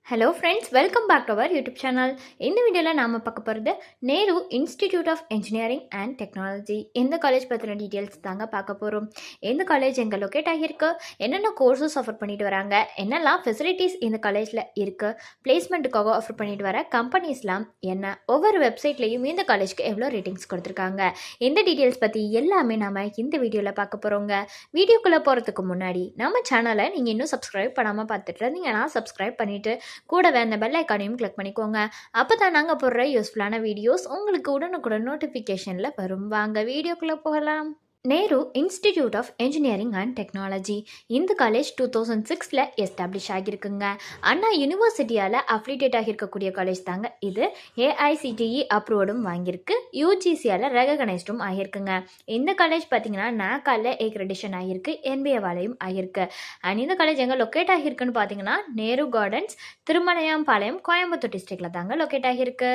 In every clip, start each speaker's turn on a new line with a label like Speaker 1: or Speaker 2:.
Speaker 1: Hello friends, welcome back to our YouTube channel. இந்த வீடியோவில் நாம் பார்க்க போகிறது Nehru Institute of Engineering and Technology. இந்த காலேஜ் பற்றின டீட்டெயில்ஸ் தாங்க பார்க்க போகிறோம். இந்த காலேஜ் எங்கே லொக்கேட் ஆகியிருக்கு, என்னென்ன கோர்சஸ் ஆஃபர் பண்ணிட்டு வராங்க, என்னெல்லாம் ஃபெசிலிட்டிஸ் இந்த காலேஜில் இருக்குது, பிளேஸ்மெண்ட்டுக்காக ஆஃபர் பண்ணிட்டு வர கம்பெனிஸ்லாம் என்ன, ஒவ்வொரு வெப்சைட்லேயும் இந்த காலேஜ்க்கு எவ்வளோ ரேட்டிங்ஸ் கொடுத்துருக்காங்க, இந்த டீட்டெயில்ஸ் பற்றி எல்லாமே நாம் இந்த வீடியோவில் பார்க்க போகிறோங்க. வீடியோக்குள்ளே போகிறதுக்கு முன்னாடி நம்ம சேனலை நீங்கள் இன்னும் சப்ஸ்கிரைப் பண்ணாமல் பார்த்துட்டு இருந்தீங்கன்னா சப்ஸ்கிரைப் பண்ணிவிட்டு கூடவே அந்த பெல் ஐக்கானையும் கிளிக் பண்ணிக்கோங்க. அப்போ தான் நாங்கள் போடுற யூஸ்ஃபுல்லான வீடியோஸ் உங்களுக்கு உடனுக்குடன் நோட்டிஃபிகேஷனில் வரும். வாங்க வீடியோக்குள்ளே போகலாம். Nehru Institute of Engineering and Technology. இந்த காலேஜ் 2006 எஸ்டாப்ளிஷ் ஆகியிருக்குங்க. அண்ணா யூனிவர்சிட்டியால் அஃபிலியேட் ஆகியிருக்கக்கூடிய காலேஜ் தாங்க இது. ஏஐசிடிஇ அப்ரூவடும் வாங்கியிருக்கு, யூஜிசியால் ரெகனைஸ்டும் ஆகியிருக்குங்க. இந்த காலேஜ் பார்த்தீங்கன்னா நாக்கால ஏக்ரெடிஷன் ஆகியிருக்கு, என்பிஏவாலையும் ஆகியிருக்கு. அண்ட் இந்த காலேஜ் எங்கே லொக்கேட் ஆகியிருக்குன்னு பார்த்தீங்கன்னா நேரு கார்டன்ஸ், திருமலையாம்பாளையம், கோயம்புத்தூர் டிஸ்ட்ரிக்டில் தாங்க லொக்கேட் ஆகியிருக்கு.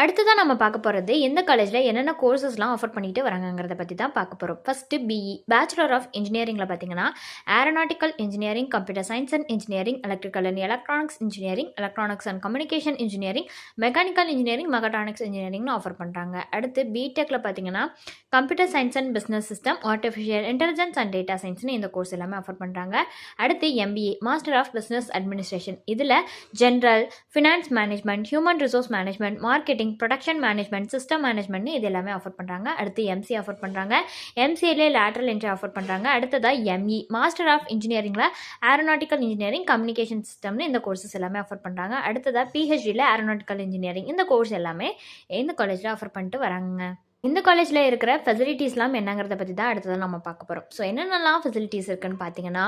Speaker 1: அடுத்ததான் நம்ம பார்க்க போகிறது இந்த காலேஜில் என்னென்ன கோர்சஸ்லாம் ஆஃபர் பண்ணிட்டு வராங்கிறத பற்றி தான் பார்க்க போகிறோம். ஃபஸ்ட்டு பிஇ பேச்சுலர் ஆஃப் இன்ஜினியரிங்கில் பார்த்தீங்கன்னா aeronautical engineering, computer science and engineering, electrical and electronics engineering, electronics and communication engineering, mechanical engineering, mechatronics இன்ஜினியரிங்னு ஆஃபர் பண்ணுறாங்க. அடுத்து பிடெக்கில் பார்த்தீங்கன்னா computer science and business system, artificial intelligence and data சயின்ஸ்னு இந்த course எல்லாமே ஆஃபர் பண்ணுறாங்க. அடுத்து MBA master of business administration, இதில் general, finance management, human resource management, marketing, production management, system management இது எல்லாமே ஆஃபர் பண்ணுறாங்க. அடுத்து எம்சி ஆஃபர் பண்ணுறாங்க. எம்சிஏலே லேட்ரல் என்ட்ரி ஆஃபர் பண்ணுறாங்க. அடுத்ததாக எம்இ மாஸ்டர் ஆஃப் இன்ஜினியரிங்கில் ஏரோநாட்டிக்கல் இன்ஜினியரிங், கம்யூனிகேஷன் சிஸ்டம்னு இந்த கோர்சஸ் எல்லாமே ஆஃபர் பண்ணுறாங்க. அடுத்ததாக பிஹெச்டியில் ஏரோநாட்டிக்கல் இன்ஜினியரிங் இந்த கோர்ஸ் எல்லாமே இந்த காலேஜில் ஆஃபர் பண்ணிட்டு வராங்க. இந்த காலேஜில் இருக்கிற ஃபெசிலிட்டிஸ்லாம் என்னங்கிறத பற்றி தான் அடுத்ததான் நம்ம பார்க்க போகிறோம். ஸோ என்னென்னலாம் ஃபெசிலிட்டிஸ் இருக்குதுன்னு பார்த்தீங்கன்னா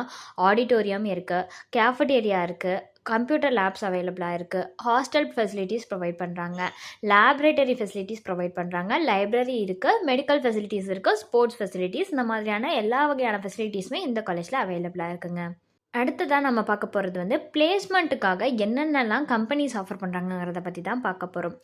Speaker 1: ஆடிட்டோரியம் இருக்குது, கேஃபடேரியா இருக்குது, கம்ப்யூட்டர் லேப்ஸ் அவைலபிளாக இருக்குது, ஹாஸ்டல் ஃபெசிலிட்டிஸ் ப்ரொவைட் பண்ணுறாங்க, லேப்ரேட்டரி ஃபெசிலிட்டிஸ் ப்ரொவைட் பண்ணுறாங்க, லைப்ரரி இருக்குது, மெடிக்கல் ஃபெசிலிட்டிஸ் இருக்குது, ஸ்போர்ட்ஸ் ஃபெசிலிட்டிஸ், இந்த மாதிரியான எல்லா வகையான ஃபெசிலிட்டிஸுமே இந்த காலேஜில் அவைலபிளாக இருக்குங்க. அடுத்ததாக நம்ம பார்க்க போகிறது பிளேஸ்மெண்ட்டுக்காக என்னென்னலாம் கம்பெனிஸ் ஆஃபர் பண்ணுறாங்கிறத பற்றி தான் பார்க்க போகிறோம்.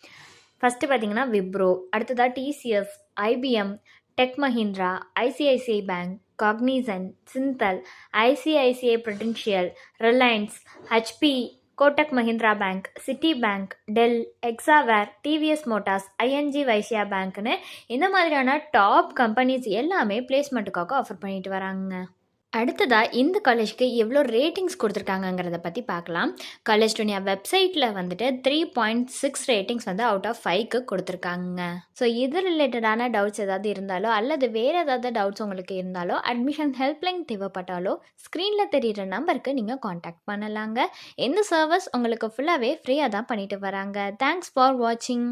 Speaker 1: ஃபஸ்ட்டு பார்த்தீங்கன்னா விப்ரோ, அடுத்ததாக TCS, IBM, Tech Mahindra, ICICI Bank, Cognizant, Syntel, ICICI Prudential, Reliance, HP, Kotak Mahindra Bank, Citi Bank, Dell, எக்ஸாவேர், டிவிஎஸ் மோட்டார்ஸ், ஐஎன்ஜி வைசியா பேங்க்னு இந்த மாதிரியான டாப் கம்பெனிஸ் எல்லாமே பிளேஸ்மெண்ட்டுக்காக ஆஃபர் பண்ணிட்டு வராங்க. அடுத்ததாக இந்த காலேஜ்க்கு எவ்வளோ ரேட்டிங்ஸ் கொடுத்துருக்காங்கங்கிறத பற்றி பார்க்கலாம். காலேஜ் துனியா வெப்சைட்டில் 3.6 ரேட்டிங்ஸ் அவுட் ஆஃப் 5க்கு கொடுத்துருக்காங்க. ஸோ இது ரிலேட்டடான டவுட்ஸ் ஏதாவது இருந்தாலோ அல்லது வேறு ஏதாவது டவுட்ஸ் உங்களுக்கு இருந்தாலோ அட்மிஷன் ஹெல்ப்லைன் தேவைப்பட்டாலோ ஸ்க்ரீனில் தெரிகிற நம்பருக்கு நீங்கள் காண்டாக்ட் பண்ணலாங்க. இந்த சர்வீஸ் உங்களுக்கு ஃபுல்லாகவே ஃப்ரீயாக தான் பண்ணிட்டு வராங்க. தேங்க்ஸ் ஃபார் வாட்சிங்.